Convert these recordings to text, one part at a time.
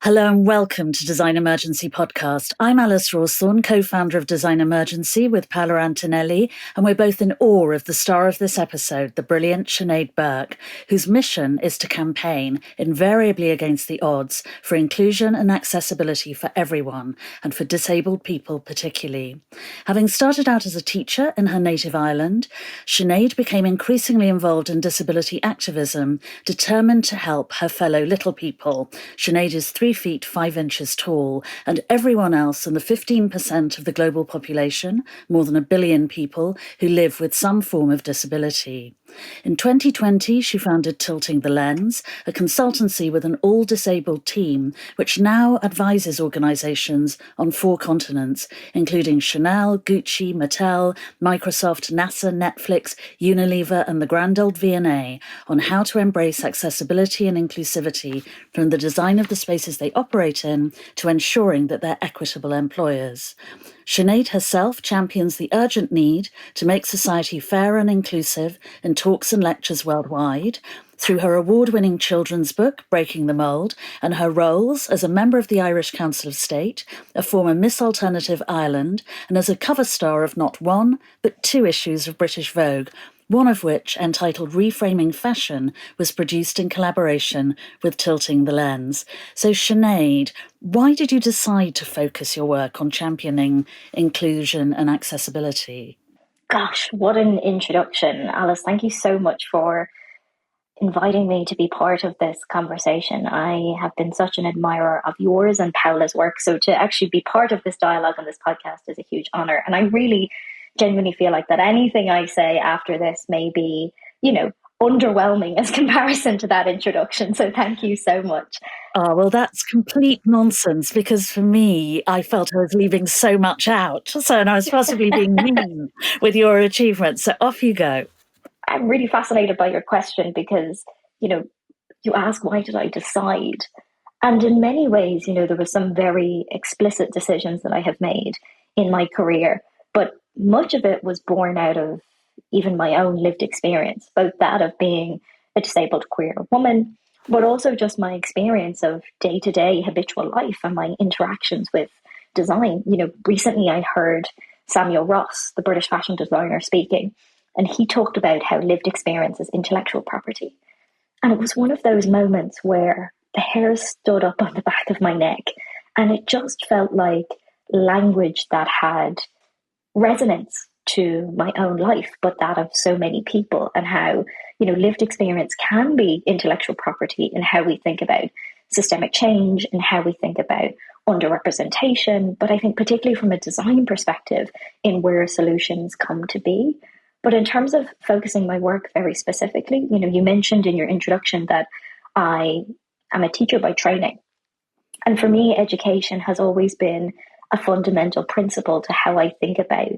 Hello and welcome to Design Emergency Podcast. I'm Alice Rawsthorn, co-founder of Design Emergency with Paolo Antonelli, and we're both in awe of the star of this episode, the brilliant Sinéad Burke, whose mission is to campaign, invariably against the odds, for inclusion and accessibility for everyone, and for disabled people particularly. Having started out as a teacher in her native Ireland, Sinéad became increasingly involved in disability activism, determined to help her fellow little people. Sinéad is 3 feet 5 inches tall, and everyone else in the 15% of the global population, more than 1 billion people, who live with some form of disability. In 2020, she founded Tilting the Lens, a consultancy with an all-disabled team, which now advises organisations on 4 continents, including Chanel, Gucci, Mattel, Microsoft, NASA, Netflix, Unilever and the Grand Old V&A, on how to embrace accessibility and inclusivity from the design of the spaces they operate in to ensuring that they're equitable employers. Sinéad herself champions the urgent need to make society fair and inclusive in talks and lectures worldwide, through her award-winning children's book, Breaking the Mould, and her roles as a member of the Irish Council of State, a former Miss Alternative Ireland, and as a cover star of not 1, but 2 issues of British Vogue, one of which, entitled Reframing Fashion, was produced in collaboration with Tilting the Lens. So Sinéad, why did you decide to focus your work on championing inclusion and accessibility? Gosh, what an introduction, Alice. Thank you so much for inviting me to be part of this conversation. I have been such an admirer of yours and Paola's work, so to actually be part of this dialogue on this podcast is a huge honor. And I really genuinely feel like that anything I say after this may be, underwhelming as comparison to that introduction. So thank you so much. Oh, well, that's complete nonsense, because for me, I felt I was leaving so much out. And I was possibly being mean with your achievements. So off you go. I'm really fascinated by your question because, you ask, why did I decide? And in many ways, there were some very explicit decisions that I have made in my career, but much of it was born out of even my own lived experience, both that of being a disabled queer woman, but also just my experience of day-to-day habitual life and my interactions with design. Recently I heard Samuel Ross, the British fashion designer, speaking, and he talked about how lived experience is intellectual property. And it was one of those moments where the hairs stood up on the back of my neck, and it just felt like language that had resonance to my own life, but that of so many people, and how, lived experience can be intellectual property in how we think about systemic change and how we think about underrepresentation. But I think particularly from a design perspective in where solutions come to be. But in terms of focusing my work very specifically, you mentioned in your introduction that I am a teacher by training. And for me, education has always been a fundamental principle to how I think about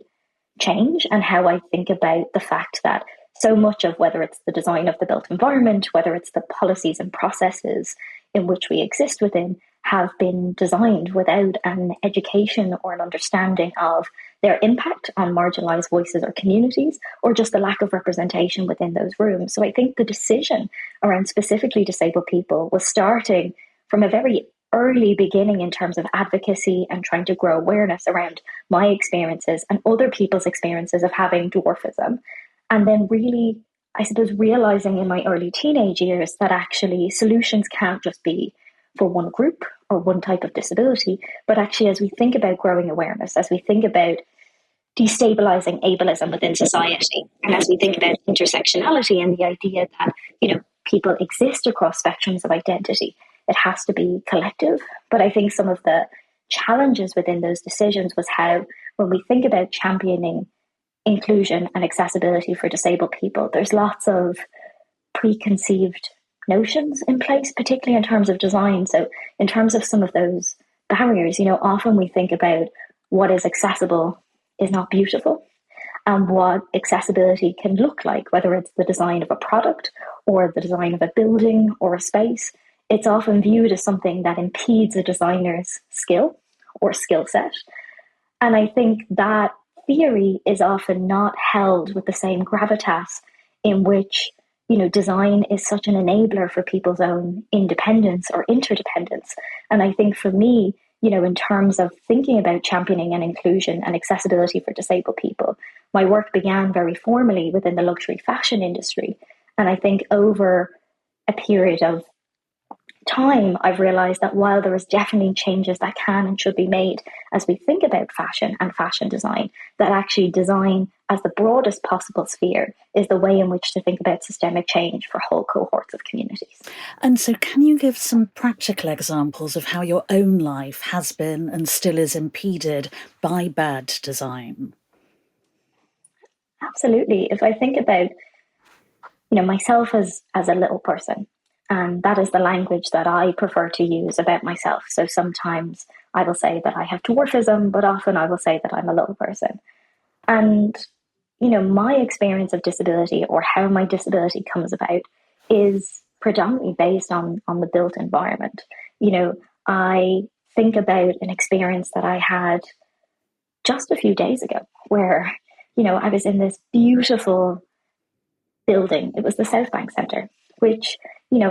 change and how I think about the fact that so much of whether it's the design of the built environment, whether it's the policies and processes in which we exist within, have been designed without an education or an understanding of their impact on marginalized voices or communities, or just the lack of representation within those rooms. So I think the decision around specifically disabled people was starting from a very early beginning in terms of advocacy and trying to grow awareness around my experiences and other people's experiences of having dwarfism. And then really, I suppose, realizing in my early teenage years that actually solutions can't just be for one group or one type of disability, but actually as we think about growing awareness, as we think about destabilizing ableism within society, and as we think about intersectionality and the idea that, people exist across spectrums of identity, it has to be collective. But I think some of the challenges within those decisions was how, when we think about championing inclusion and accessibility for disabled people, there's lots of preconceived notions in place, particularly in terms of design. So in terms of some of those barriers, often we think about what is accessible is not beautiful, and what accessibility can look like, whether it's the design of a product or the design of a building or a space. It's often viewed as something that impedes a designer's skill or skill set. And I think that theory is often not held with the same gravitas in which design is such an enabler for people's own independence or interdependence. And I think for me, in terms of thinking about championing and inclusion and accessibility for disabled people, my work began very formally within the luxury fashion industry. And I think over a period of time, I've realized that while there is definitely changes that can and should be made as we think about fashion and fashion design, that actually design as the broadest possible sphere is the way in which to think about systemic change for whole cohorts of communities. And so can you give some practical examples of how your own life has been and still is impeded by bad design? Absolutely. If I think about, myself as a little person, and that is the language that I prefer to use about myself. So sometimes I will say that I have dwarfism, but often I will say that I'm a little person. And, my experience of disability or how my disability comes about is predominantly based on the built environment. I think about an experience that I had just a few days ago where, I was in this beautiful building. It was the South Bank Centre, which,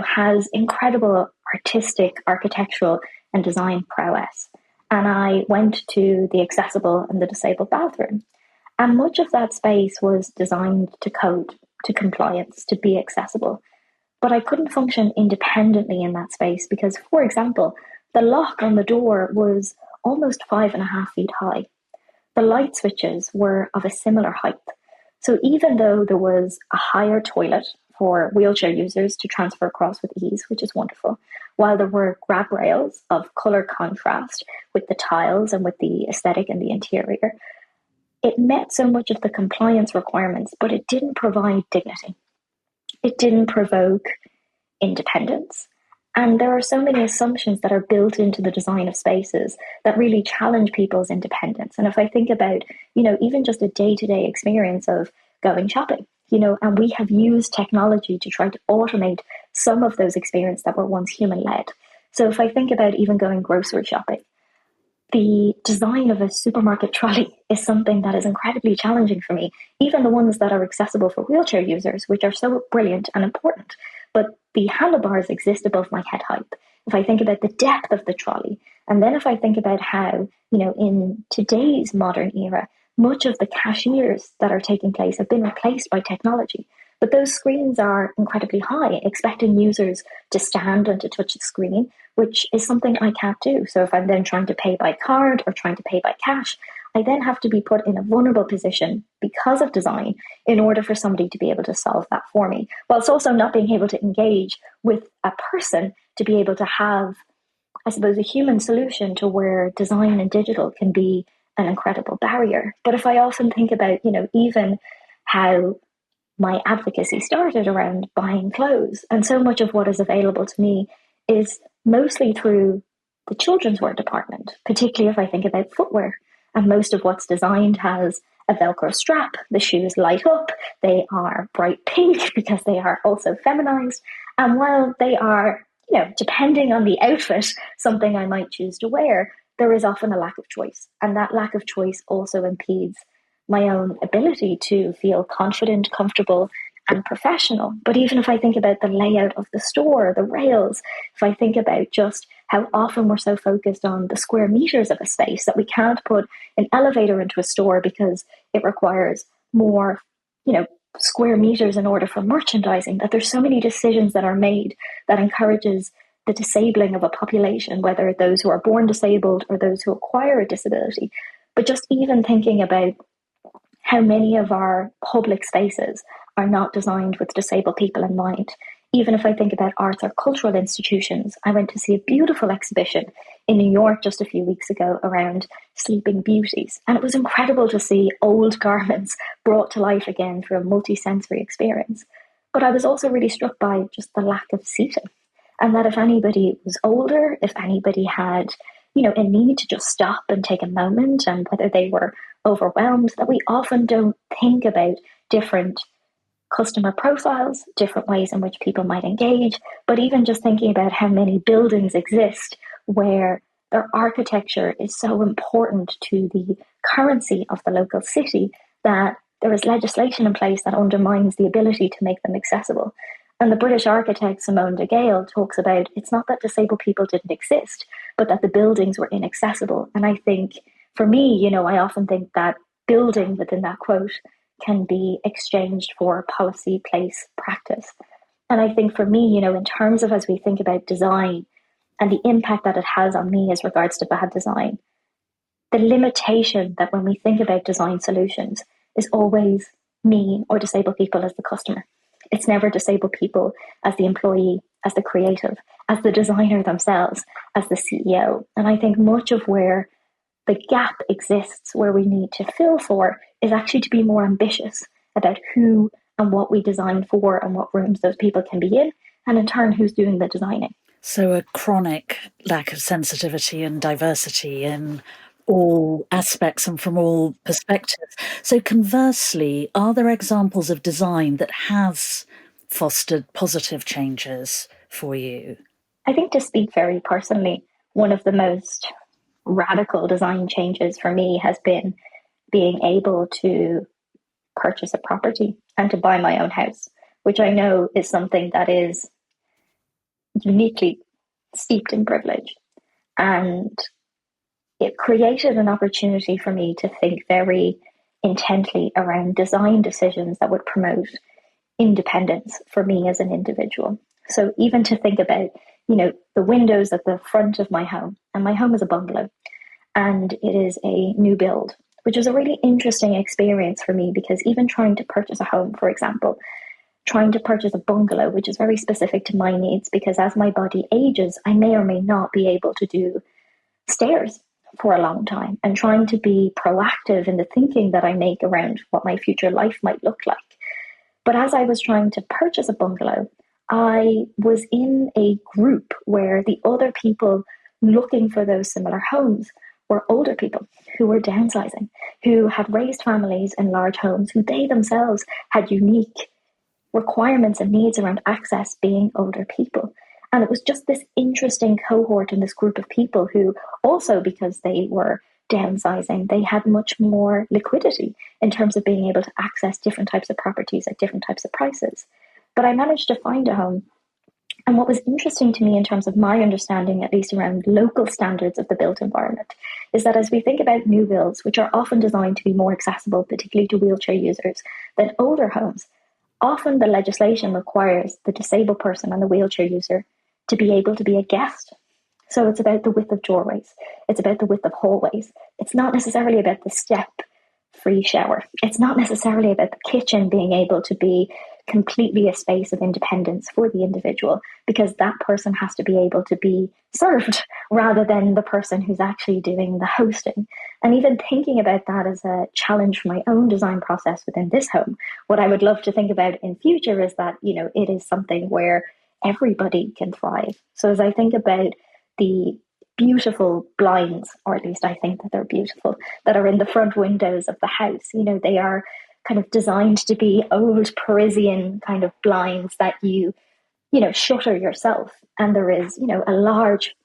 has incredible artistic, architectural, and design prowess. And I went to the accessible and the disabled bathroom. And much of that space was designed to code, to compliance, to be accessible. But I couldn't function independently in that space because, for example, the lock on the door was almost 5.5 feet high. The light switches were of a similar height. So even though there was a higher toilet for wheelchair users to transfer across with ease, which is wonderful, while there were grab rails of color contrast with the tiles and with the aesthetic and the interior, it met so much of the compliance requirements, but it didn't provide dignity. It didn't provoke independence. And there are so many assumptions that are built into the design of spaces that really challenge people's independence. And if I think about, even just a day-to-day experience of going shopping, and we have used technology to try to automate some of those experiences that were once human-led. So if I think about even going grocery shopping, the design of a supermarket trolley is something that is incredibly challenging for me, even the ones that are accessible for wheelchair users, which are so brilliant and important. But the handlebars exist above my head height. If I think about the depth of the trolley, and then if I think about how, in today's modern era, much of the cashiers that are taking place have been replaced by technology. But those screens are incredibly high, expecting users to stand and to touch the screen, which is something I can't do. So if I'm then trying to pay by card or trying to pay by cash, I then have to be put in a vulnerable position because of design in order for somebody to be able to solve that for me, whilst also not being able to engage with a person to be able to have, I suppose, a human solution to where design and digital can be an incredible barrier. But if I often think about, even how my advocacy started around buying clothes, and so much of what is available to me is mostly through the children's wear department, particularly if I think about footwear. And most of what's designed has a Velcro strap. The shoes light up. They are bright pink because they are also feminized. And while they are, depending on the outfit, something I might choose to wear, there is often a lack of choice. And that lack of choice also impedes my own ability to feel confident, comfortable, and professional. But even if I think about the layout of the store, the rails, if I think about just how often we're so focused on the square meters of a space that we can't put an elevator into a store because it requires more, square meters in order for merchandising, that there's so many decisions that are made that encourages the disabling of a population, whether those who are born disabled or those who acquire a disability. But just even thinking about how many of our public spaces are not designed with disabled people in mind. Even if I think about arts or cultural institutions, I went to see a beautiful exhibition in New York just a few weeks ago around sleeping beauties. And it was incredible to see old garments brought to life again through a multi-sensory experience. But I was also really struck by just the lack of seating. And that if anybody was older, if anybody had, a need to just stop and take a moment, and whether they were overwhelmed, that we often don't think about different customer profiles, different ways in which people might engage, but even just thinking about how many buildings exist where their architecture is so important to the currency of the local city that there is legislation in place that undermines the ability to make them accessible. And the British architect Simone de Gale talks about it's not that disabled people didn't exist, but that the buildings were inaccessible. And I think for me, I often think that building within that quote can be exchanged for policy, place, practice. And I think for me, in terms of as we think about design and the impact that it has on me as regards to bad design, the limitation that when we think about design solutions is always me or disabled people as the customer. It's never disabled people as the employee, as the creative, as the designer themselves, as the CEO. And I think much of where the gap exists, where we need to fill for, is actually to be more ambitious about who and what we design for and what rooms those people can be in, and in turn, who's doing the designing. So a chronic lack of sensitivity and diversity in all aspects and from all perspectives. So conversely, are there examples of design that has fostered positive changes for you? I think, to speak very personally, one of the most radical design changes for me has been being able to purchase a property and to buy my own house, which I know is something that is uniquely steeped in privilege. And it created an opportunity for me to think very intently around design decisions that would promote independence for me as an individual. So even to think about, the windows at the front of my home, and my home is a bungalow, and it is a new build, which was a really interesting experience for me, because even trying to purchase a home, for example, trying to purchase a bungalow, which is very specific to my needs, because as my body ages, I may or may not be able to do stairs for a long time, and trying to be proactive in the thinking that I make around what my future life might look like. But as I was trying to purchase a bungalow, I was in a group where the other people looking for those similar homes were older people who were downsizing, who had raised families in large homes, who they themselves had unique requirements and needs around access, being older people. And it was just this interesting cohort and this group of people who also, because they were downsizing, they had much more liquidity in terms of being able to access different types of properties at different types of prices. But I managed to find a home. And what was interesting to me in terms of my understanding, at least around local standards of the built environment, is that as we think about new builds, which are often designed to be more accessible, particularly to wheelchair users, than older homes, often the legislation requires the disabled person and the wheelchair user to be able to be a guest. So it's about the width of doorways. It's about the width of hallways. It's not necessarily about the step-free shower. It's not necessarily about the kitchen being able to be completely a space of independence for the individual, because that person has to be able to be served rather than the person who's actually doing the hosting. And even thinking about that as a challenge for my own design process within this home, what I would love to think about in future is that, it is something where everybody can thrive. So as I think about the beautiful blinds, or at least I think that they're beautiful, that are in the front windows of the house, they are kind of designed to be old Parisian kind of blinds that you shutter yourself. And there is, a large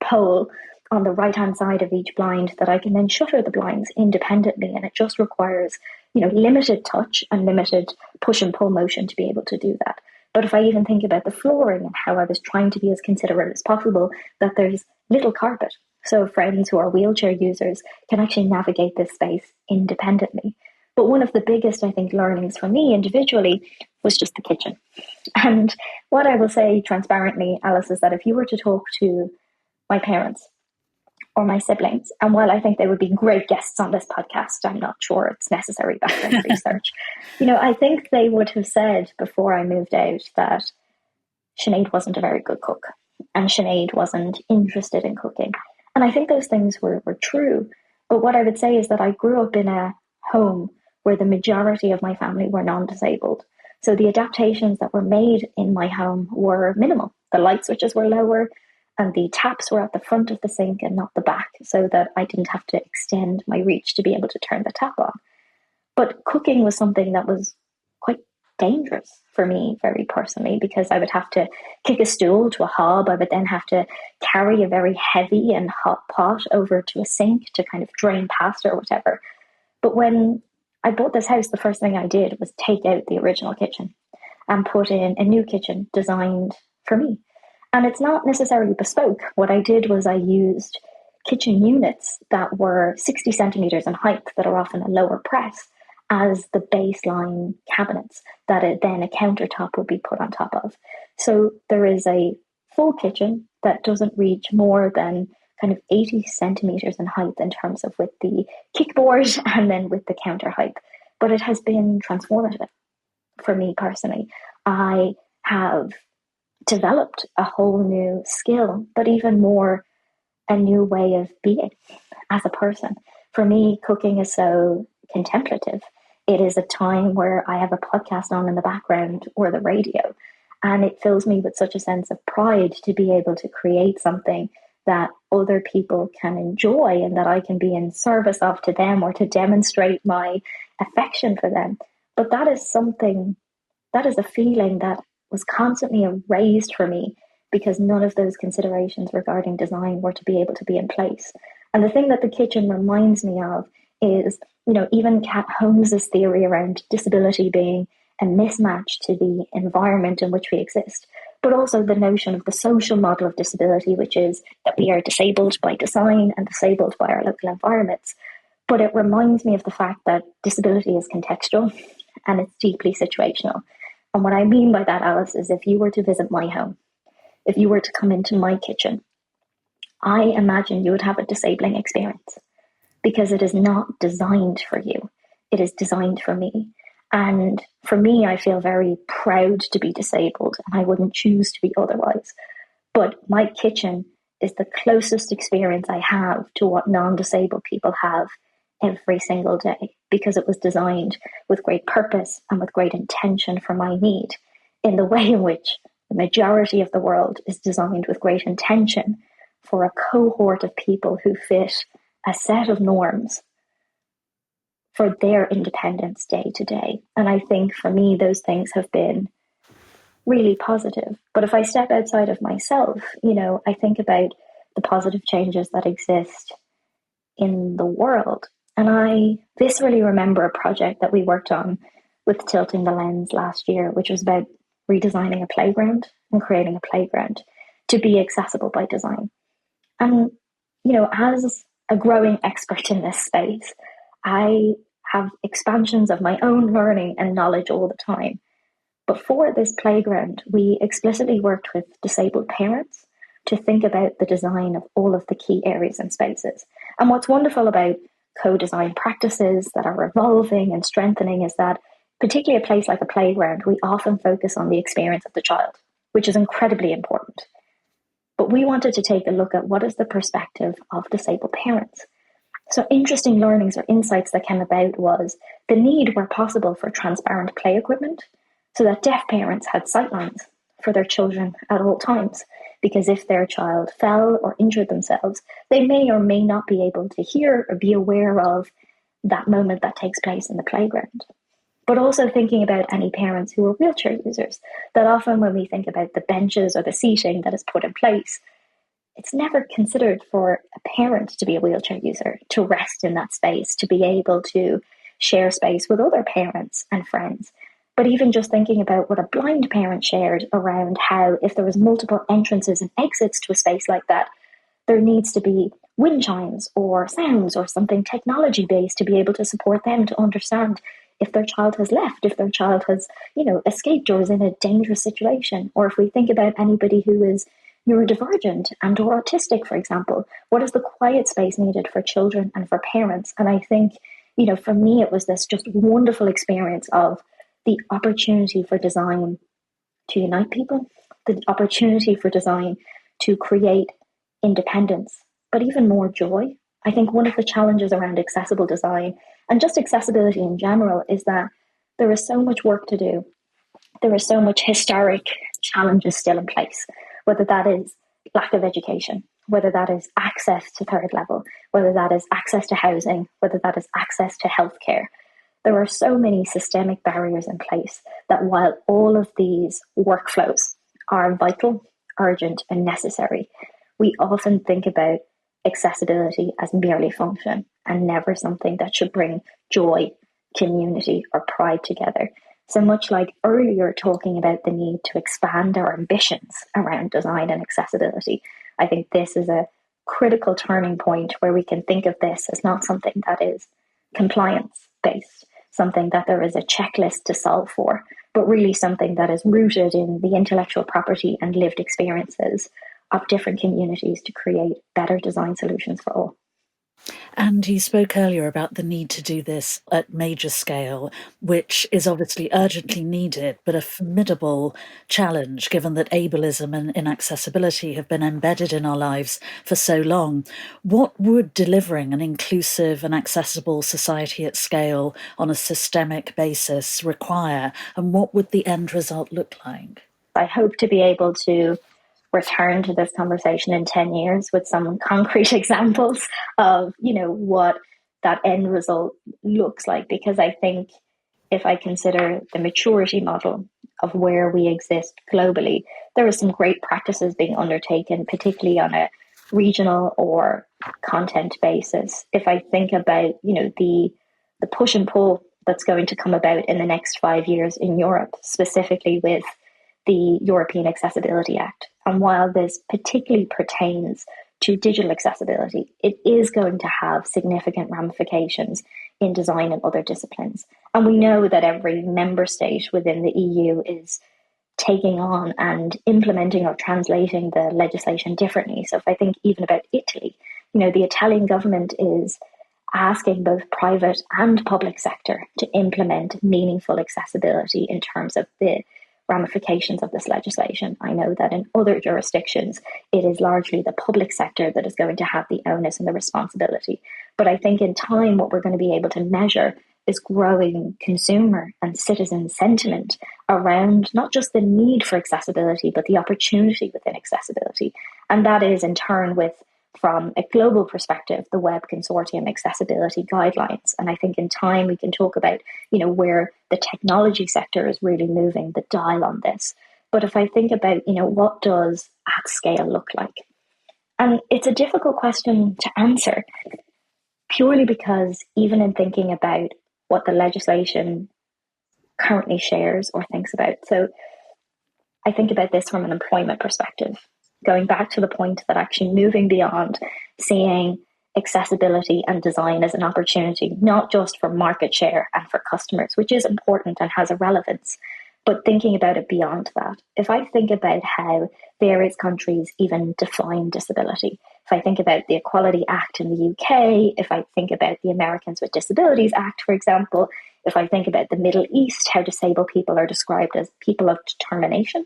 pole on the right-hand side of each blind that I can then shutter the blinds independently. And it just requires, limited touch and limited push and pull motion to be able to do that. But if I even think about the flooring and how I was trying to be as considerate as possible, that there's little carpet. So friends who are wheelchair users can actually navigate this space independently. But one of the biggest, I think, learnings for me individually was just the kitchen. And what I will say transparently, Alice, is that if you were to talk to my parents or my siblings, and while I think they would be great guests on this podcast, I'm not sure it's necessary background research. I think they would have said before I moved out that Sinead wasn't a very good cook, and Sinead wasn't interested in cooking. And I think those things were true. But what I would say is that I grew up in a home where the majority of my family were non-disabled. So the adaptations that were made in my home were minimal. The light switches were lower, and the taps were at the front of the sink and not the back, so that I didn't have to extend my reach to be able to turn the tap on. But cooking was something that was quite dangerous for me very personally, because I would have to kick a stool to a hob. I would then have to carry a very heavy and hot pot over to a sink to kind of drain pasta or whatever. But when I bought this house, the first thing I did was take out the original kitchen and put in a new kitchen designed for me. And it's not necessarily bespoke. What I did was I used kitchen units that were 60 centimeters in height, that are often a lower press, as the baseline cabinets that then a countertop would be put on top of. So there is a full kitchen that doesn't reach more than kind of 80 centimeters in height in terms of with the kickboard and then with the counter height. But it has been transformative for me personally. I have developed a whole new skill, but even more, a new way of being as a person. For me, cooking is so contemplative. It is a time where I have a podcast on in the background or the radio, and it fills me with such a sense of pride to be able to create something that other people can enjoy and that I can be in service of to them or to demonstrate my affection for them. But that is something, that is a feeling that was constantly erased for me because none of those considerations regarding design were to be able to be in place. And the thing that the kitchen reminds me of is, even Kat Holmes's theory around disability being a mismatch to the environment in which we exist, but also the notion of the social model of disability, which is that we are disabled by design and disabled by our local environments. But it reminds me of the fact that disability is contextual and it's deeply situational. And what I mean by that, Alice, is if you were to visit my home, if you were to come into my kitchen, I imagine you would have a disabling experience because it is not designed for you. It is designed for me. And for me, I feel very proud to be disabled and I wouldn't choose to be otherwise. But my kitchen is the closest experience I have to what non-disabled people have every single day because it was designed with great purpose and with great intention for my need, in the way in which the majority of the world is designed with great intention for a cohort of people who fit a set of norms for their independence day to day. And I think for me, those things have been really positive. But if I step outside of myself, I think about the positive changes that exist in the world. And I viscerally remember a project that we worked on with Tilting the Lens last year, which was about redesigning a playground and creating a playground to be accessible by design. And, as a growing expert in this space, I have expansions of my own learning and knowledge all the time. But for this playground, we explicitly worked with disabled parents to think about the design of all of the key areas and spaces. And what's wonderful about co-design practices that are evolving and strengthening is that, particularly a place like a playground, we often focus on the experience of the child, which is incredibly important. But we wanted to take a look at what is the perspective of disabled parents. So interesting learnings or insights that came about was the need, where possible, for transparent play equipment so that deaf parents had sightlines for their children at all times. Because if their child fell or injured themselves, they may or may not be able to hear or be aware of that moment that takes place in the playground. But also thinking about any parents who are wheelchair users, that often when we think about the benches or the seating that is put in place, it's never considered for a parent to be a wheelchair user, to rest in that space, to be able to share space with other parents and friends. But even just thinking about what a blind parent shared around how if there was multiple entrances and exits to a space like that, there needs to be wind chimes or sounds or something technology-based to be able to support them to understand if their child has left, if their child has, escaped or is in a dangerous situation. Or if we think about anybody who is neurodivergent and or autistic, for example, what is the quiet space needed for children and for parents? And I think, for me, it was this just wonderful experience of the opportunity for design to unite people, the opportunity for design to create independence, but even more joy. I think one of the challenges around accessible design and just accessibility in general is that there is so much work to do. There are so much historic challenges still in place, whether that is lack of education, whether that is access to third level, whether that is access to housing, whether that is access to healthcare. There are so many systemic barriers in place that while all of these workflows are vital, urgent, and necessary, we often think about accessibility as merely function and never something that should bring joy community or pride together. So much like earlier talking about the need to expand our ambitions around design and accessibility, I think this is a critical turning point where we can think of this as not something that is compliance based, something that there is a checklist to solve for, but really something that is rooted in the intellectual property and lived experiences of different communities to create better design solutions for all. And you spoke earlier about the need to do this at major scale, which is obviously urgently needed, but a formidable challenge given that ableism and inaccessibility have been embedded in our lives for so long. What would delivering an inclusive and accessible society at scale on a systemic basis require, and what would the end result look like? I hope to be able to return to this conversation in 10 years with some concrete examples of, what that end result looks like. Because I think if I consider the maturity model of where we exist globally, there are some great practices being undertaken, particularly on a regional or content basis. If I think about, the push and pull that's going to come about in the next 5 years in Europe, specifically with the European Accessibility Act. And while this particularly pertains to digital accessibility, it is going to have significant ramifications in design and other disciplines. And we know that every member state within the EU is taking on and implementing or translating the legislation differently. So if I think even about Italy, the Italian government is asking both private and public sector to implement meaningful accessibility in terms of the ramifications of this legislation. I know that in other jurisdictions, it is largely the public sector that is going to have the onus and the responsibility. But I think in time, what we're going to be able to measure is growing consumer and citizen sentiment around not just the need for accessibility, but the opportunity within accessibility. And that is in turn with, from a global perspective, the Web Consortium accessibility guidelines. And I think in time we can talk about, where the technology sector is really moving the dial on this. But if I think about, what does at scale look like? And it's a difficult question to answer, purely because even in thinking about what the legislation currently shares or thinks about. So I think about this from an employment perspective, going back to the point that actually moving beyond seeing accessibility and design as an opportunity, not just for market share and for customers, which is important and has a relevance, but thinking about it beyond that. If I think about how various countries even define disability, if I think about the Equality Act in the UK, if I think about the Americans with Disabilities Act, for example, if I think about the Middle East, how disabled people are described as people of determination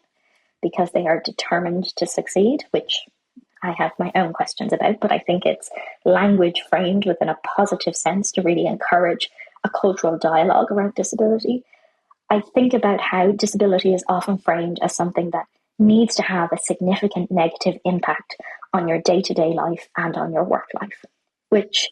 because they are determined to succeed, which I have my own questions about, but I think it's language framed within a positive sense to really encourage a cultural dialogue around disability. I think about how disability is often framed as something that needs to have a significant negative impact on your day-to-day life and on your work life, which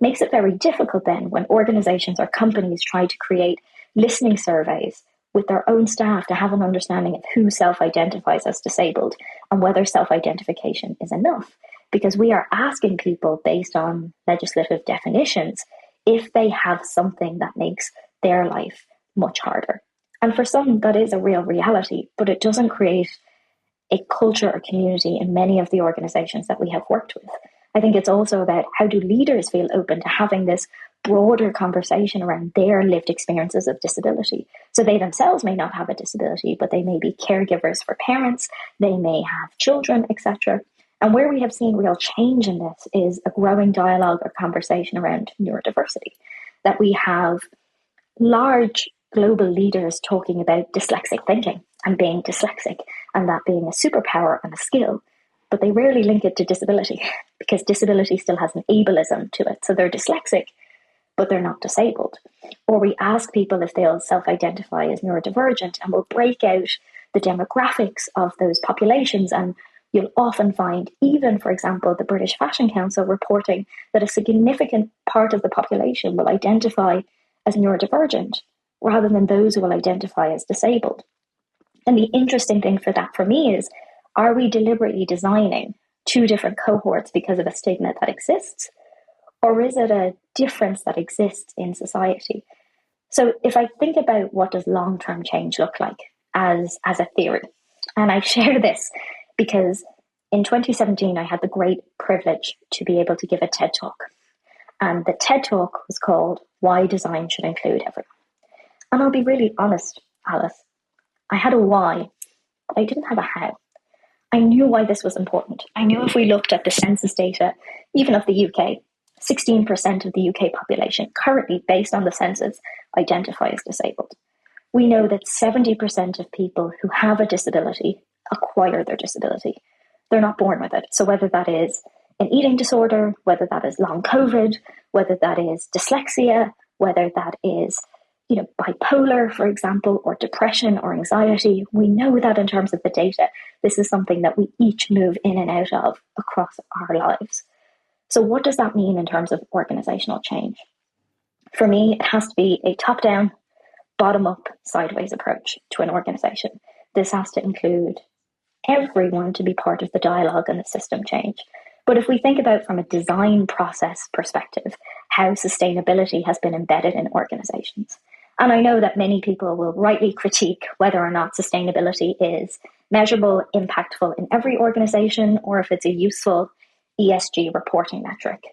makes it very difficult then when organizations or companies try to create listening surveys with their own staff to have an understanding of who self-identifies as disabled and whether self-identification is enough. Because we are asking people based on legislative definitions if they have something that makes their life much harder. And for some, that is a real reality, but it doesn't create a culture or community in many of the organizations that we have worked with. I think it's also about how do leaders feel open to having this broader conversation around their lived experiences of disability. So they themselves may not have a disability, but they may be caregivers for parents, they may have children, etc. And where we have seen real change in this is a growing dialogue or conversation around neurodiversity, that we have large global leaders talking about dyslexic thinking and being dyslexic and that being a superpower and a skill, but they rarely link it to disability because disability still has an ableism to it. So they're dyslexic, but they're not disabled. Or we ask people if they'll self-identify as neurodivergent, and we'll break out the demographics of those populations. And you'll often find, even, for example, the British Fashion Council reporting that a significant part of the population will identify as neurodivergent rather than those who will identify as disabled. And the interesting thing for me is, are we deliberately designing two different cohorts because of a stigma that exists? Or is it a difference that exists in society? So if I think about what does long-term change look like as a theory, and I share this because in 2017 I had the great privilege to be able to give a TED talk. And the TED talk was called Why Design Should Include Everyone. And I'll be really honest, Alice, I had a why, but I didn't have a how. I knew why this was important. I knew if we looked at the census data, even of the UK, 16% of the UK population currently, based on the census, identify as disabled. We know that 70% of people who have a disability acquire their disability. They're not born with it. So whether that is an eating disorder, whether that is long COVID, whether that is dyslexia, whether that is bipolar, for example, or depression or anxiety, we know that in terms of the data, this is something that we each move in and out of across our lives. So what does that mean in terms of organizational change? For me, it has to be a top-down, bottom-up, sideways approach to an organization. This has to include everyone to be part of the dialogue and the system change. But if we think about from a design process perspective, how sustainability has been embedded in organizations. And I know that many people will rightly critique whether or not sustainability is measurable, impactful in every organization, or if it's a useful ESG reporting metric.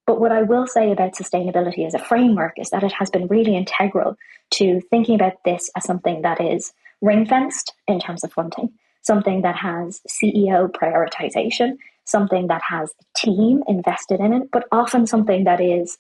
But what I will say about sustainability as a framework is that it has been really integral to thinking about this as something that is ring-fenced in terms of funding, something that has CEO prioritization, something that has a team invested in it, but often something that is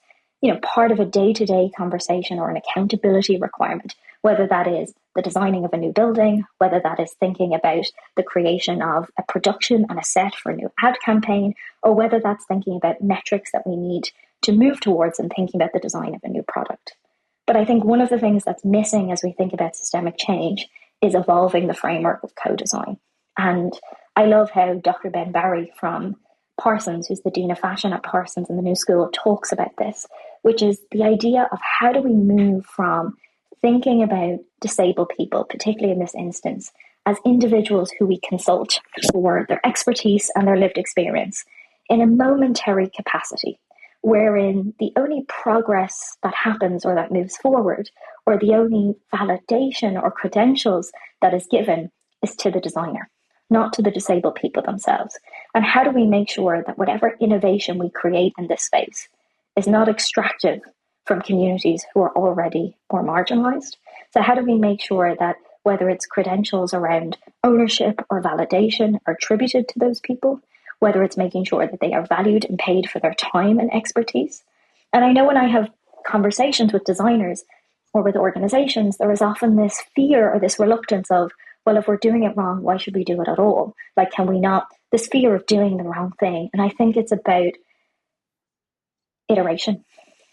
part of a day-to-day conversation or an accountability requirement, whether that is the designing of a new building, whether that is thinking about the creation of a production and a set for a new ad campaign, or whether that's thinking about metrics that we need to move towards and thinking about the design of a new product. But I think one of the things that's missing as we think about systemic change is evolving the framework of co-design. And I love how Dr. Ben Barry from Parsons, who's the Dean of Fashion at Parsons in the New School, talks about this, which is the idea of how do we move from thinking about disabled people, particularly in this instance, as individuals who we consult for their expertise and their lived experience in a momentary capacity, wherein the only progress that happens or that moves forward, or the only validation or credentials that is given is to the designer, not to the disabled people themselves. And how do we make sure that whatever innovation we create in this space is not extractive from communities who are already more marginalized? So how do we make sure that whether it's credentials around ownership or validation are attributed to those people, whether it's making sure that they are valued and paid for their time and expertise? And I know when I have conversations with designers or with organizations, there is often this fear or this reluctance of, well, if we're doing it wrong, why should we do it at all? Like, can we not? This fear of doing the wrong thing. And I think it's about iteration.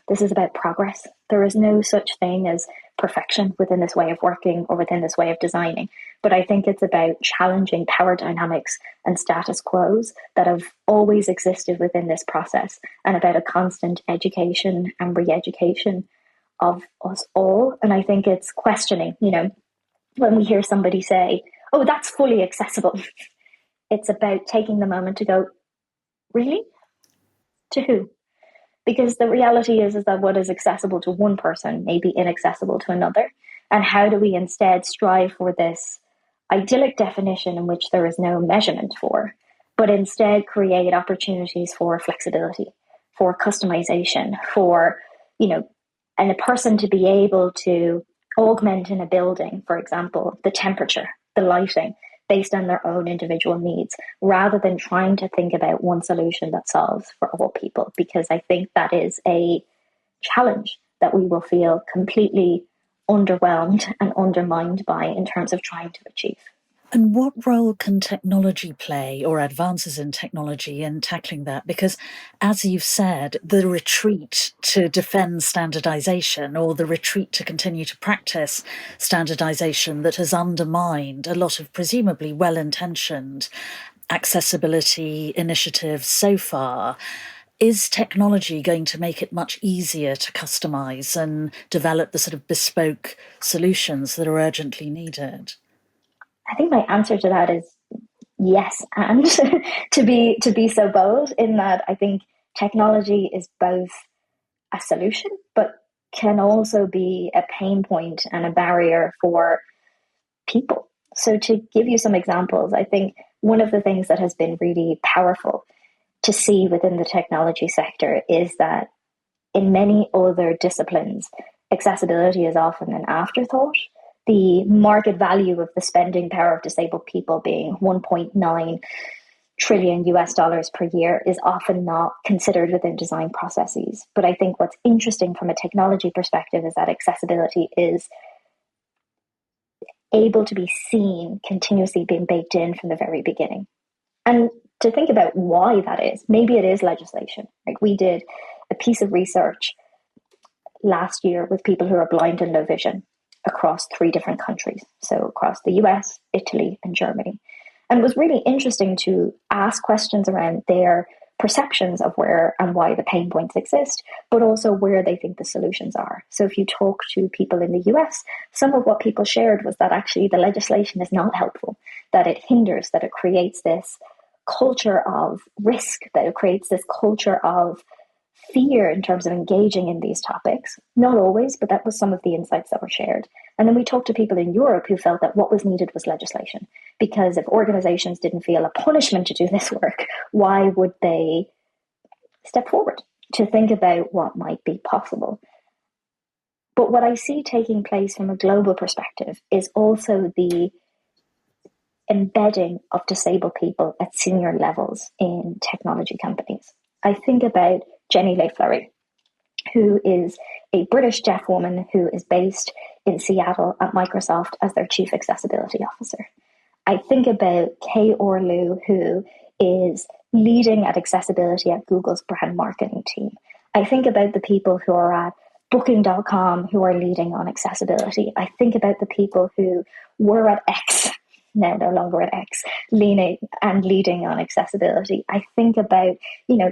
This is about progress. There is no such thing as perfection within this way of working or within this way of designing. But I think it's about challenging power dynamics and status quos that have always existed within this process, and about a constant education and re-education of us all. And I think it's questioning, when we hear somebody say, oh, that's fully accessible, it's about taking the moment to go, really? To who? Because the reality is that what is accessible to one person may be inaccessible to another. And how do we instead strive for this idyllic definition in which there is no measurement for, but instead create opportunities for flexibility, for customization, for, and a person to be able to augment in a building, for example, the temperature, the lighting, based on their own individual needs, rather than trying to think about one solution that solves for all people. Because I think that is a challenge that we will feel completely underwhelmed and undermined by in terms of trying to achieve. And what role can technology play, or advances in technology, in tackling that? Because, as you've said, the retreat to defend standardization, or the retreat to continue to practice standardization, that has undermined a lot of presumably well-intentioned accessibility initiatives so far. Is technology going to make it much easier to customize and develop the sort of bespoke solutions that are urgently needed? I think my answer to that is yes, and to be so bold in that I think technology is both a solution, but can also be a pain point and a barrier for people. So to give you some examples, I think one of the things that has been really powerful to see within the technology sector is that in many other disciplines, accessibility is often an afterthought. The market value of the spending power of disabled people being 1.9 trillion US dollars per year is often not considered within design processes. But I think what's interesting from a technology perspective is that accessibility is able to be seen continuously being baked in from the very beginning. And to think about why that is, maybe it is legislation. Like we did a piece of research last year with people who are blind and low vision across 3 different countries. So across the US, Italy, and Germany. And it was really interesting to ask questions around their perceptions of where and why the pain points exist, but also where they think the solutions are. So if you talk to people in the US, some of what people shared was that actually the legislation is not helpful, that it hinders, that it creates this culture of risk, that it creates this culture of fear in terms of engaging in these topics. Not always, but that was some of the insights that were shared. And then we talked to people in Europe who felt that what was needed was legislation. Because if organizations didn't feel a punishment to do this work, why would they step forward to think about what might be possible? But what I see taking place from a global perspective is also the embedding of disabled people at senior levels in technology companies. I think about Jenny Lay-Fleury, who is a British deaf woman who is based in Seattle at Microsoft as their Chief Accessibility Officer. I think about Kay Orlu, who is leading at accessibility at Google's brand marketing team. I think about the people who are at Booking.com who are leading on accessibility. I think about the people who were at X, now no longer at X, leading on accessibility. I think about,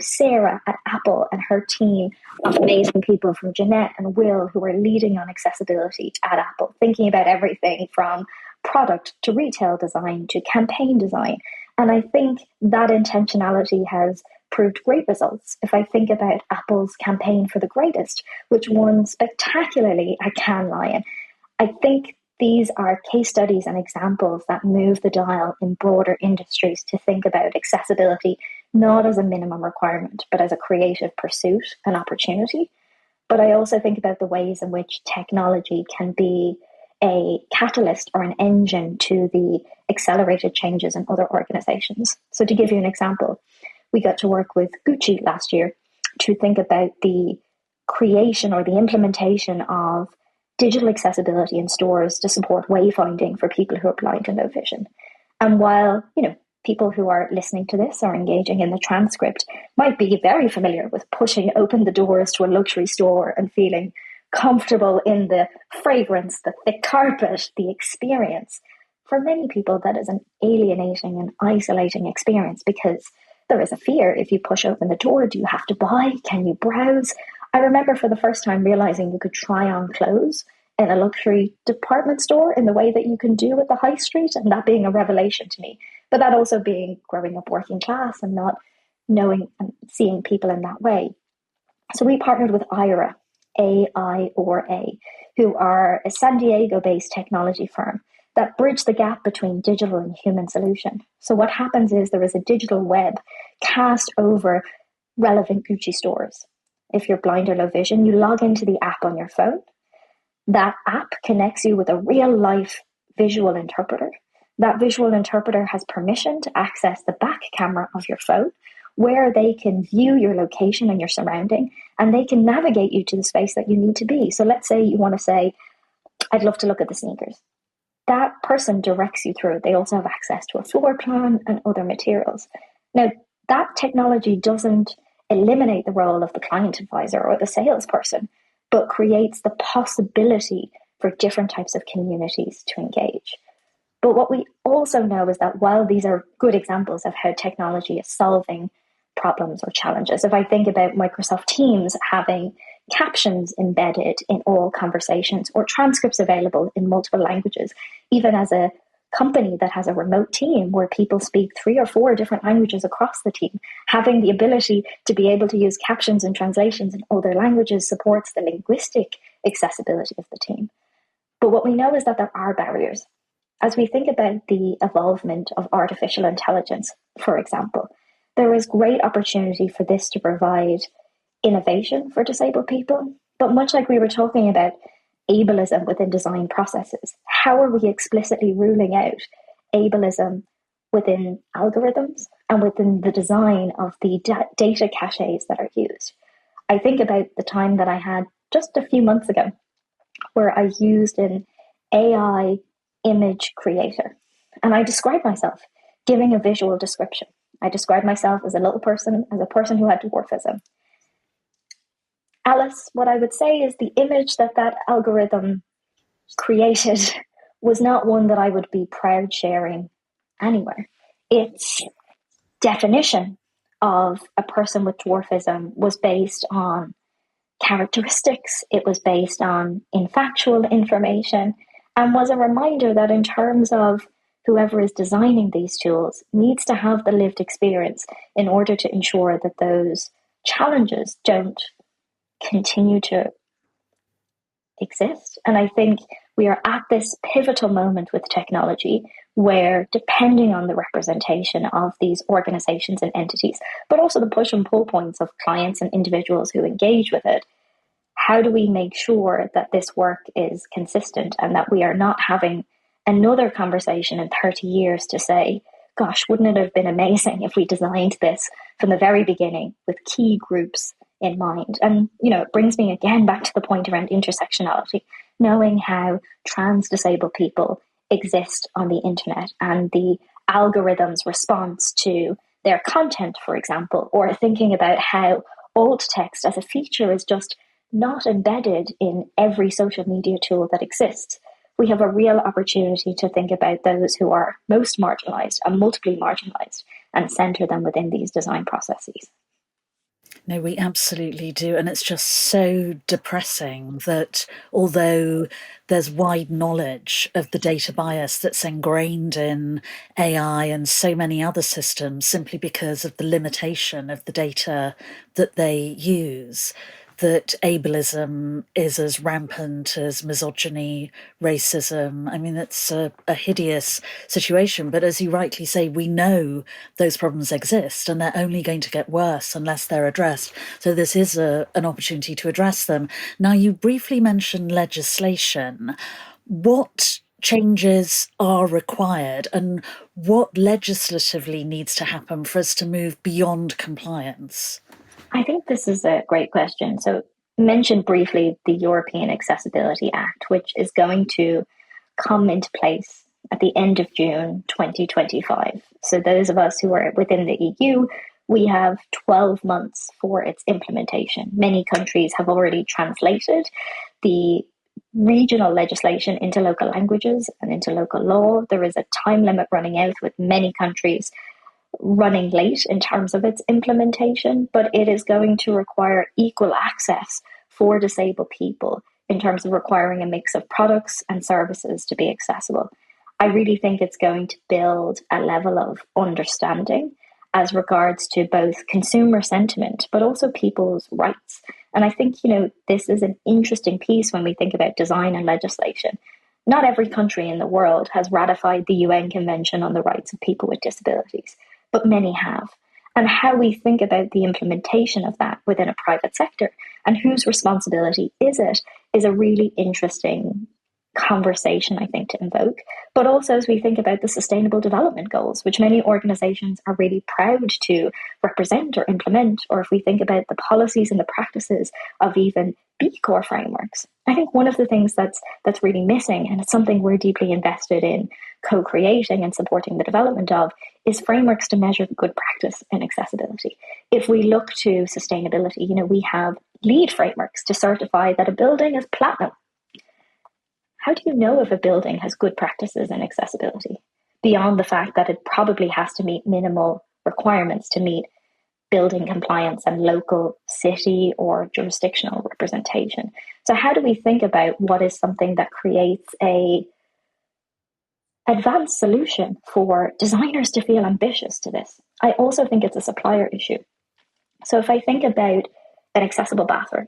Sarah at Apple and her team of amazing people from Jeanette and Will who are leading on accessibility at Apple, thinking about everything from product to retail design to campaign design. And I think that intentionality has proved great results. If I think about Apple's campaign for the greatest, which won spectacularly at Cannes Lion, I think these are case studies and examples that move the dial in broader industries to think about accessibility, not as a minimum requirement, but as a creative pursuit and opportunity. But I also think about the ways in which technology can be a catalyst or an engine to the accelerated changes in other organizations. So to give you an example, we got to work with Gucci last year to think about the creation or the implementation of digital accessibility in stores to support wayfinding for people who are blind and low vision. And while, people who are listening to this or engaging in the transcript might be very familiar with pushing open the doors to a luxury store and feeling comfortable in the fragrance, the thick carpet, the experience, for many people that is an alienating and isolating experience because there is a fear. If you push open the door, do you have to buy? Can you browse? I remember for the first time realizing you could try on clothes in a luxury department store in the way that you can do at the high street, and that being a revelation to me. But that also being growing up working class and not knowing and seeing people in that way. So we partnered with Aira, A-I-R-A, who are a San Diego-based technology firm that bridge the gap between digital and human solution. So what happens is there is a digital web cast over relevant Gucci stores. If you're blind or low vision, you log into the app on your phone. That app connects you with a real life visual interpreter. That visual interpreter has permission to access the back camera of your phone, where they can view your location and your surrounding, and they can navigate you to the space that you need to be. So let's say you want to say, I'd love to look at the sneakers. That person directs you through it. They also have access to a floor plan and other materials. Now, that technology doesn't eliminate the role of the client advisor or the salesperson, but creates the possibility for different types of communities to engage. But what we also know is that while these are good examples of how technology is solving problems or challenges, if I think about Microsoft Teams having captions embedded in all conversations or transcripts available in multiple languages, even as a company that has a remote team where people speak 3 or 4 different languages across the team, having the ability to be able to use captions and translations in other languages supports the linguistic accessibility of the team. But what we know is that there are barriers. As we think about the evolvement of artificial intelligence, for example, there is great opportunity for this to provide innovation for disabled people. But much like we were talking about ableism within design processes, how are we explicitly ruling out ableism within algorithms and within the design of the data caches that are used? I think about the time that I had just a few months ago where I used an AI image creator. And I described myself giving a visual description. I described myself as a little person, as a person who had dwarfism. Alice, what I would say is the image that that algorithm created was not one that I would be proud sharing anywhere. Its definition of a person with dwarfism was based on characteristics, it was based on factual information, and was a reminder that in terms of whoever is designing these tools needs to have the lived experience in order to ensure that those challenges don't continue to exist. And I think we are at this pivotal moment with technology where, depending on the representation of these organizations and entities, but also the push and pull points of clients and individuals who engage with it, how do we make sure that this work is consistent and that we are not having another conversation in 30 years to say, gosh, wouldn't it have been amazing if we designed this from the very beginning with key groups in mind? And, it brings me again back to the point around intersectionality, knowing how trans disabled people exist on the internet and the algorithm's response to their content, for example, or thinking about how alt text as a feature is just not embedded in every social media tool that exists. We have a real opportunity to think about those who are most marginalized and multiply marginalized and center them within these design processes. No, we absolutely do. And it's just so depressing that although there's wide knowledge of the data bias that's ingrained in AI and so many other systems simply because of the limitation of the data that they use, that ableism is as rampant as misogyny, racism. I mean, it's a hideous situation. But as you rightly say, we know those problems exist and they're only going to get worse unless they're addressed. So this is an opportunity to address them. Now, you briefly mentioned legislation. What changes are required and what legislatively needs to happen for us to move beyond compliance? I think this is a great question. So, mentioned briefly the European Accessibility Act, which is going to come into place at the end of June 2025. So, those of us who are within the EU, we have 12 months for its implementation. Many countries have already translated the regional legislation into local languages and into local law. There is a time limit running out, with many countries running late in terms of its implementation, but it is going to require equal access for disabled people in terms of requiring a mix of products and services to be accessible. I really think it's going to build a level of understanding as regards to both consumer sentiment, but also people's rights. And I think, this is an interesting piece when we think about design and legislation. Not every country in the world has ratified the UN Convention on the Rights of People with Disabilities, but many have. And how we think about the implementation of that within a private sector and whose responsibility is it is a really interesting conversation, I think, to invoke. But also as we think about the Sustainable Development Goals, which many organizations are really proud to represent or implement, or if we think about the policies and the practices of even B Corp frameworks. I think one of the things that's really missing, and it's something we're deeply invested in co-creating and supporting the development of, is frameworks to measure the good practice in accessibility. If we look to sustainability, we have LEED frameworks to certify that a building is platinum. How do you know if a building has good practices in accessibility, beyond the fact that it probably has to meet minimal requirements to meet building compliance and local city or jurisdictional representation? So how do we think about what is something that creates a advanced solution for designers to feel ambitious to this? I also think it's a supplier issue. So if I think about an accessible bathroom,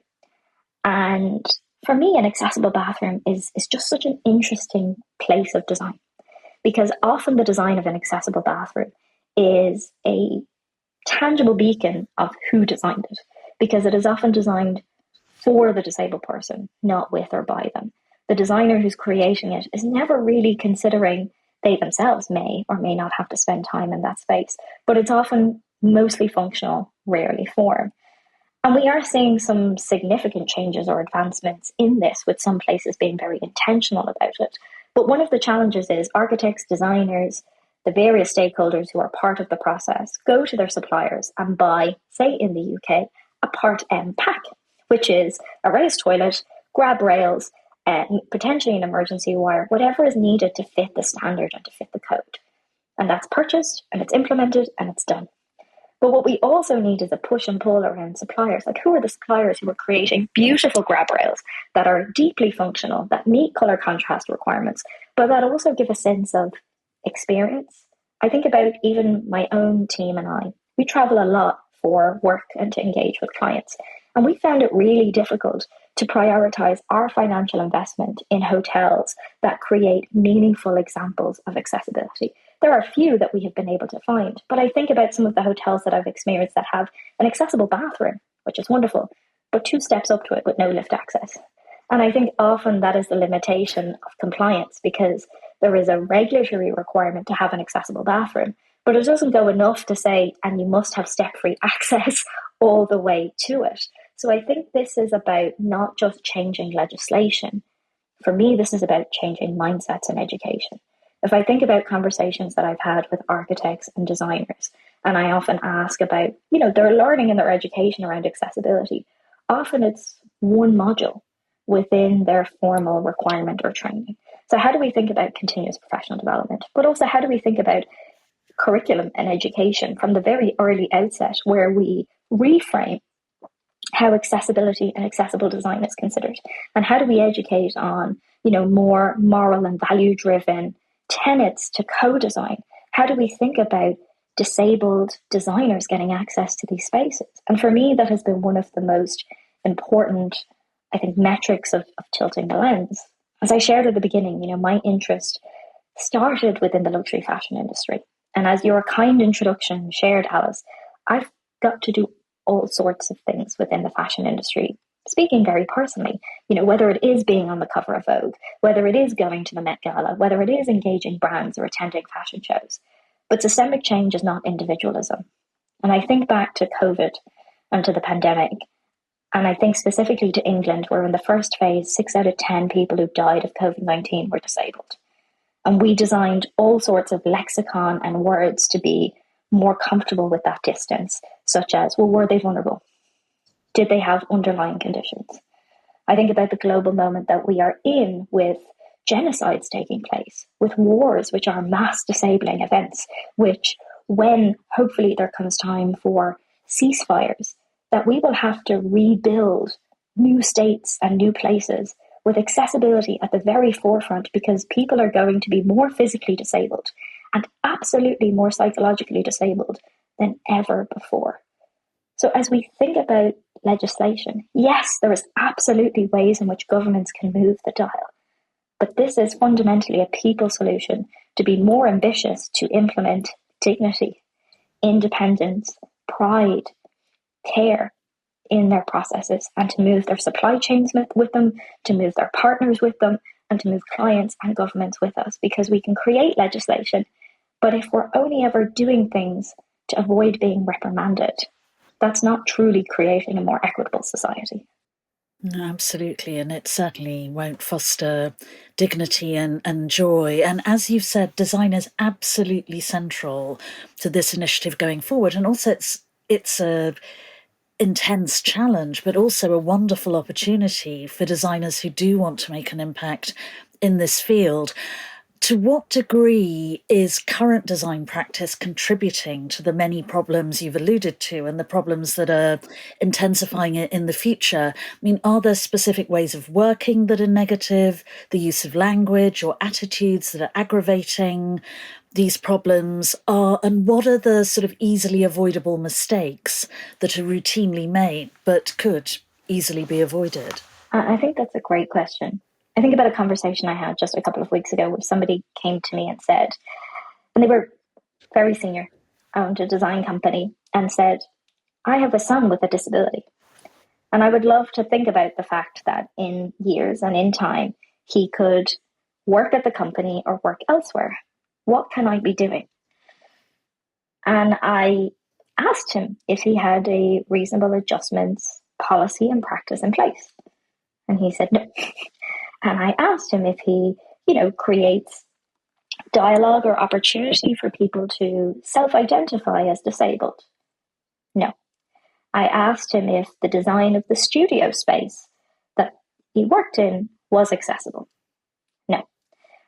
and for me, an accessible bathroom is just such an interesting place of design, because often the design of an accessible bathroom is a tangible beacon of who designed it, because it is often designed for the disabled person, not with or by them. The designer who's creating it is never really considering they themselves may or may not have to spend time in that space, but it's often mostly functional, rarely form. And we are seeing some significant changes or advancements in this, with some places being very intentional about it. But one of the challenges is architects, designers, the various stakeholders who are part of the process go to their suppliers and buy, say in the UK, a Part M pack, which is a raised toilet, grab rails, potentially an emergency wire, whatever is needed to fit the standard and to fit the code. And that's purchased and it's implemented and it's done. But what we also need is a push and pull around suppliers. Like, who are the suppliers who are creating beautiful grab rails that are deeply functional, that meet color contrast requirements, but that also give a sense of experience? I think about even my own team and I. We travel a lot for work and to engage with clients. And we found it really difficult to prioritize our financial investment in hotels that create meaningful examples of accessibility. There are a few that we have been able to find, but I think about some of the hotels that I've experienced that have an accessible bathroom, which is wonderful, but 2 steps up to it with no lift access. And I think often that is the limitation of compliance, because there is a regulatory requirement to have an accessible bathroom, but it doesn't go enough to say, and you must have step-free access all the way to it. So I think this is about not just changing legislation. For me, this is about changing mindsets and education. If I think about conversations that I've had with architects and designers, and I often ask about, their learning and their education around accessibility, often it's one module within their formal requirement or training. So how do we think about continuous professional development? But also, how do we think about curriculum and education from the very early outset, where we reframe how accessibility and accessible design is considered? And how do we educate on, more moral and value-driven tenets to co-design? How do we think about disabled designers getting access to these spaces? And for me, that has been one of the most important, I think, metrics of tilting the lens. As I shared at the beginning, my interest started within the luxury fashion industry. And as your kind introduction shared, Alice, I've got to do all sorts of things within the fashion industry. Speaking very personally, whether it is being on the cover of Vogue, whether it is going to the Met Gala, whether it is engaging brands or attending fashion shows. But systemic change is not individualism. And I think back to COVID and to the pandemic, and I think specifically to England, where in the first phase, 6 out of 10 people who died of COVID-19 were disabled. And we designed all sorts of lexicon and words to be more comfortable with that distance, such as, well, were they vulnerable? Did they have underlying conditions? I think about the global moment that we are in, with genocides taking place, with wars, which are mass disabling events, which, when hopefully there comes time for ceasefires, that we will have to rebuild new states and new places with accessibility at the very forefront, because people are going to be more physically disabled and absolutely more psychologically disabled than ever before. So as we think about legislation, yes, there is absolutely ways in which governments can move the dial, but this is fundamentally a people solution to be more ambitious, to implement dignity, independence, pride, care in their processes, and to move their supply chains with them, to move their partners with them, and to move clients and governments with us. Because we can create legislation, but if we're only ever doing things to avoid being reprimanded, that's not truly creating a more equitable society. No, absolutely, and it certainly won't foster dignity and joy. And as you've said, design is absolutely central to this initiative going forward. And also it's a intense challenge, but also a wonderful opportunity for designers who do want to make an impact in this field. To what degree is current design practice contributing to the many problems you've alluded to and the problems that are intensifying it in the future? I mean, are there specific ways of working that are negative, the use of language or attitudes that are aggravating these problems are, and what are the sort of easily avoidable mistakes that are routinely made but could easily be avoided? I think that's a great question. I think about a conversation I had just a couple of weeks ago where somebody came to me and said, and they were very senior, owned a design company, and said, I have a son with a disability. And I would love to think about the fact that in years and in time, he could work at the company or work elsewhere. What can I be doing? And I asked him if he had a reasonable adjustments policy and practice in place. And he said no. And I asked him if he, creates dialogue or opportunity for people to self-identify as disabled. No. I asked him if the design of the studio space that he worked in was accessible. No.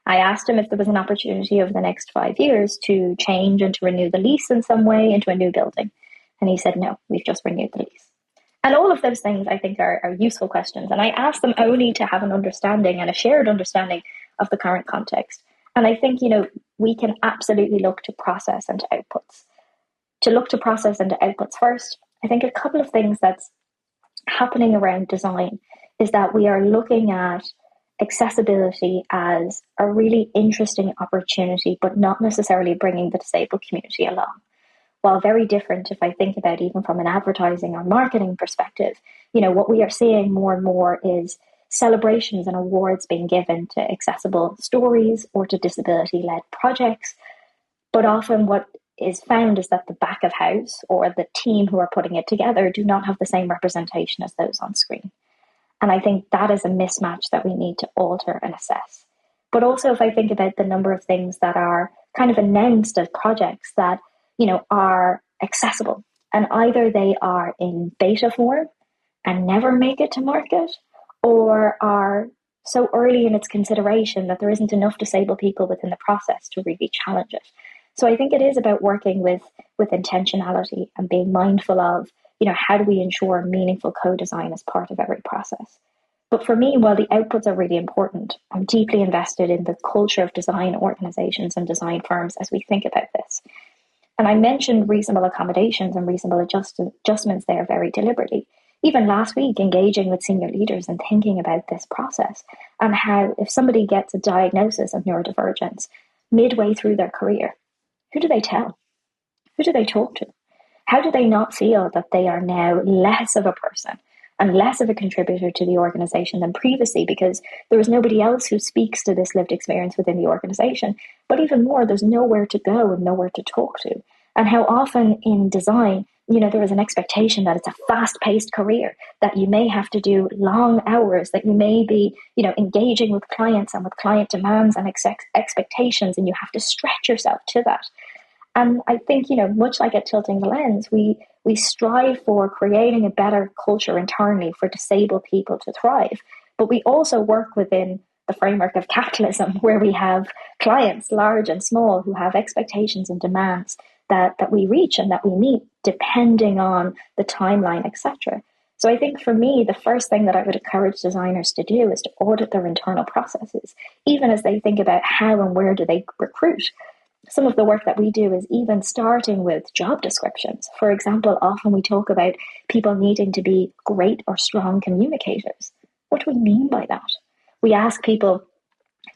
I asked him if there was an opportunity over the next 5 years to change and to renew the lease in some way into a new building. And he said, no, we've just renewed the lease. And all of those things I think are useful questions. And I asked them only to have an understanding and a shared understanding of the current context. And I think, we can absolutely look to process and to outputs. To look to process and to outputs first, I think a couple of things that's happening around design is that we are looking at accessibility as a really interesting opportunity, but not necessarily bringing the disabled community along. While very different, if I think about even from an advertising or marketing perspective, what we are seeing more and more is celebrations and awards being given to accessible stories or to disability-led projects. But often what is found is that the back of house or the team who are putting it together do not have the same representation as those on screen. And I think that is a mismatch that we need to alter and assess. But also if I think about the number of things that are kind of announced as projects that are accessible, and either they are in beta form and never make it to market, or are so early in its consideration that there isn't enough disabled people within the process to really challenge it. So I think it is about working with intentionality and being mindful of, how do we ensure meaningful co-design as part of every process. But for me, while the outputs are really important, I'm deeply invested in the culture of design organizations and design firms as we think about this. And I mentioned reasonable accommodations and reasonable adjustments there very deliberately. Even last week, engaging with senior leaders and thinking about this process and how if somebody gets a diagnosis of neurodivergence midway through their career, who do they tell? Who do they talk to? How do they not feel that they are now less of a person and less of a contributor to the organization than previously because there is nobody else who speaks to this lived experience within the organization? But even more, there's nowhere to go and nowhere to talk to. And how often in design, there is an expectation that it's a fast-paced career, that you may have to do long hours, that you may be, engaging with clients and with client demands and expectations, and you have to stretch yourself to that. And I think, much like at Tilting the Lens, we strive for creating a better culture internally for disabled people to thrive. But we also work within the framework of capitalism, where we have clients, large and small, who have expectations and demands that we reach and that we meet depending on the timeline, etc. So I think for me, the first thing that I would encourage designers to do is to audit their internal processes, even as they think about how and where do they recruit. Some of the work that we do is even starting with job descriptions. For example, often we talk about people needing to be great or strong communicators. What do we mean by that? We ask people,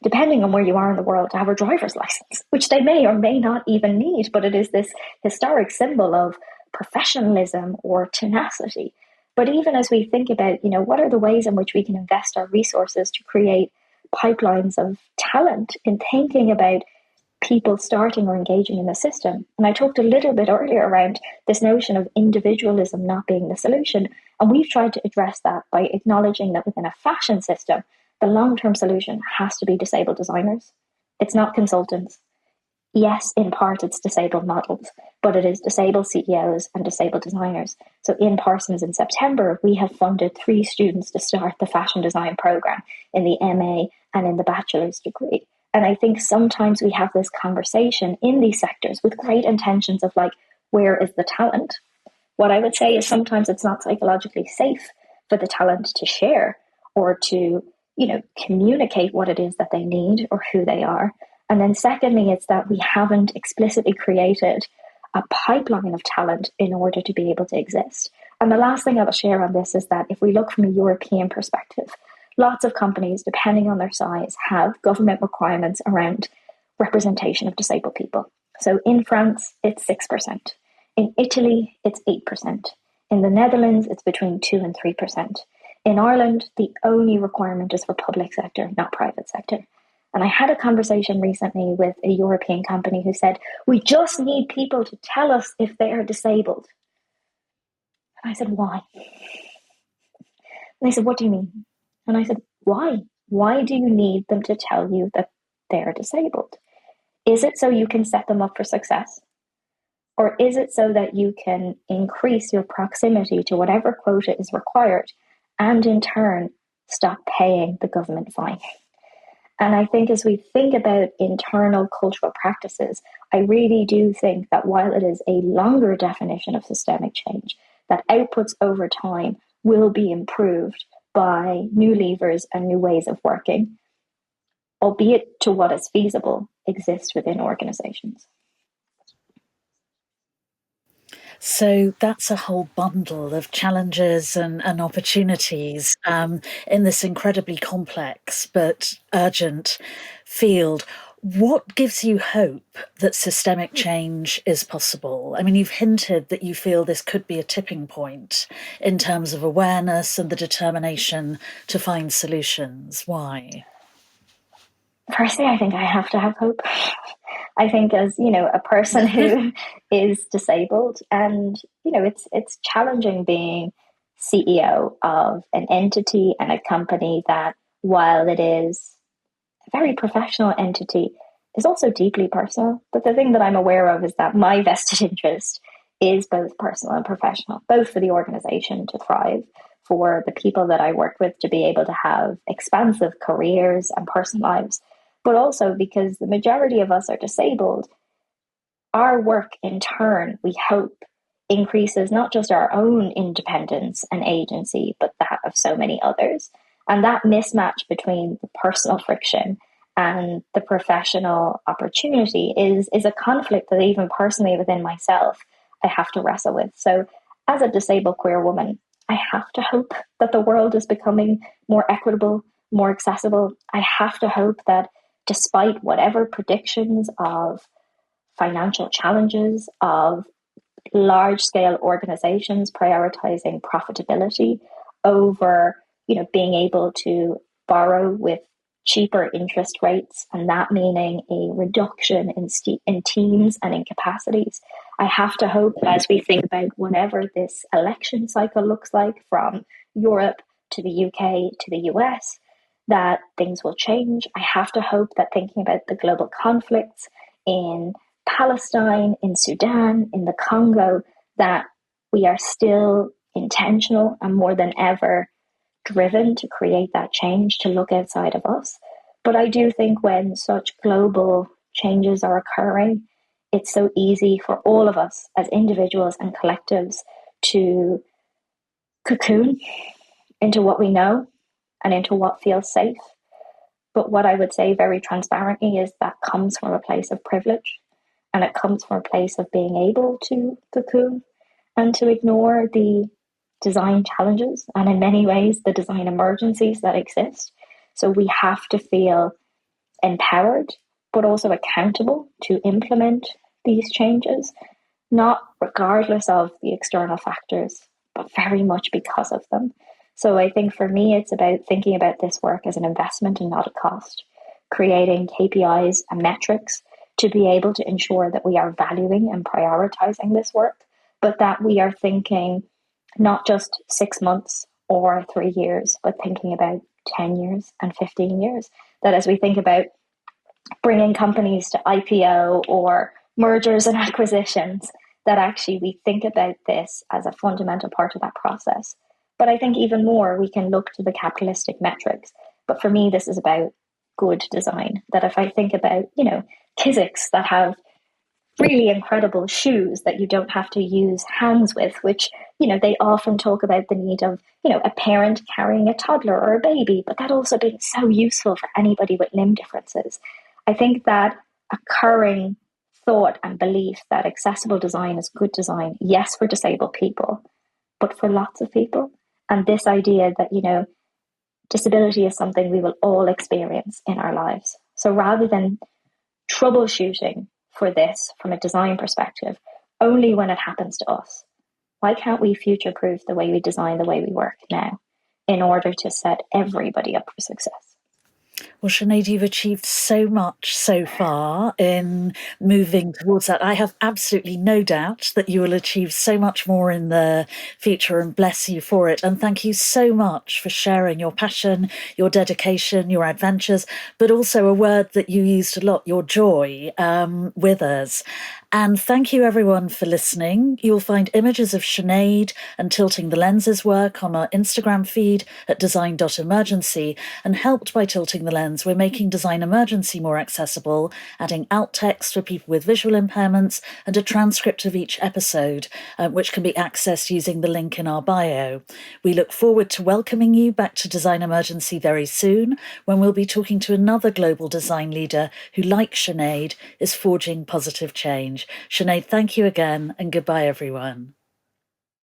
depending on where you are in the world, to have a driver's license, which they may or may not even need, but it is this historic symbol of professionalism or tenacity. But even as we think about, what are the ways in which we can invest our resources to create pipelines of talent in thinking about people starting or engaging in the system. And I talked a little bit earlier around this notion of individualism not being the solution. And we've tried to address that by acknowledging that within a fashion system, the long-term solution has to be disabled designers. It's not consultants. Yes, in part it's disabled models, but it is disabled CEOs and disabled designers. So in Parsons in September, we have funded 3 students to start the fashion design program in the MA and in the bachelor's degree. And I think sometimes we have this conversation in these sectors with great intentions of where is the talent? What I would say is sometimes it's not psychologically safe for the talent to share or to, communicate what it is that they need or who they are. And then secondly, it's that we haven't explicitly created a pipeline of talent in order to be able to exist. And the last thing I will share on this is that if we look from a European perspective, lots of companies, depending on their size, have government requirements around representation of disabled people. So in France, it's 6%. In Italy, it's 8%. In the Netherlands, it's between 2 and 3%. In Ireland, the only requirement is for public sector, not private sector. And I had a conversation recently with a European company who said, we just need people to tell us if they are disabled. And I said, why? And they said, what do you mean? And I said, why? Why do you need them to tell you that they're disabled? Is it so you can set them up for success? Or is it so that you can increase your proximity to whatever quota is required and in turn stop paying the government fine? And I think as we think about internal cultural practices, I really do think that while it is a longer definition of systemic change, that outputs over time will be improved by new levers and new ways of working, albeit to what is feasible exists within organizations. So that's a whole bundle of challenges and opportunities in this incredibly complex but urgent field. What gives you hope that systemic change is possible? I mean, you've hinted that you feel this could be a tipping point in terms of awareness and the determination to find solutions. Why? Firstly, I think I have to have hope. I think as, a person who is disabled, and, it's challenging being CEO of an entity and a company that, while it is a very professional entity, is also deeply personal. But the thing that I'm aware of is that my vested interest is both personal and professional, both for the organization to thrive, for the people that I work with to be able to have expansive careers and personal lives, but also because the majority of us are disabled. Our work in turn, we hope, increases not just our own independence and agency, but that of so many others. And that mismatch between the personal friction and the professional opportunity is a conflict that even personally within myself, I have to wrestle with. So as a disabled queer woman, I have to hope that the world is becoming more equitable, more accessible. I have to hope that despite whatever predictions of financial challenges, of large scale organizations prioritizing profitability over, being able to borrow with cheaper interest rates, and that meaning a reduction in teams and in capacities. I have to hope that as we think about whatever this election cycle looks like from Europe to the UK to the US, that things will change. I have to hope that thinking about the global conflicts in Palestine, in Sudan, in the Congo, that we are still intentional and more than ever driven to create that change, to look outside of us. But I do think when such global changes are occurring, it's so easy for all of us as individuals and collectives to cocoon into what we know and into what feels safe. But what I would say very transparently is that comes from a place of privilege, and it comes from a place of being able to cocoon and to ignore the design challenges and in many ways the design emergencies that exist. So we have to feel empowered, but also accountable to implement these changes, not regardless of the external factors, but very much because of them. So I think for me, it's about thinking about this work as an investment and not a cost, creating KPIs and metrics to be able to ensure that we are valuing and prioritizing this work, but that we are thinking not just 6 months or 3 years, but thinking about 10 years and 15 years. That as we think about bringing companies to IPO or mergers and acquisitions, that actually we think about this as a fundamental part of that process. But I think even more, we can look to the capitalistic metrics. But for me, this is about good design. That if I think about, Kiziks that have really incredible shoes that you don't have to use hands with, which, they often talk about the need of, a parent carrying a toddler or a baby, but that also being so useful for anybody with limb differences. I think that occurring thought and belief that accessible design is good design, yes, for disabled people, but for lots of people. And this idea that, disability is something we will all experience in our lives. So rather than troubleshooting for this from a design perspective, only when it happens to us, why can't we future-proof the way we design, the way we work now, in order to set everybody up for success? Well, Sinead, you've achieved so much so far in moving towards that. I have absolutely no doubt that you will achieve so much more in the future, and bless you for it. And thank you so much for sharing your passion, your dedication, your adventures, but also a word that you used a lot, your joy, with us. And thank you everyone for listening. You'll find images of Sinead and Tilting the Lenses work on our Instagram feed at design.emergency. And helped by Tilting the Lens, we're making Design Emergency more accessible, adding alt text for people with visual impairments and a transcript of each episode, which can be accessed using the link in our bio. We look forward to welcoming you back to Design Emergency very soon, when we'll be talking to another global design leader who, like Sinead, is forging positive change. Sinead, thank you again, and goodbye, everyone.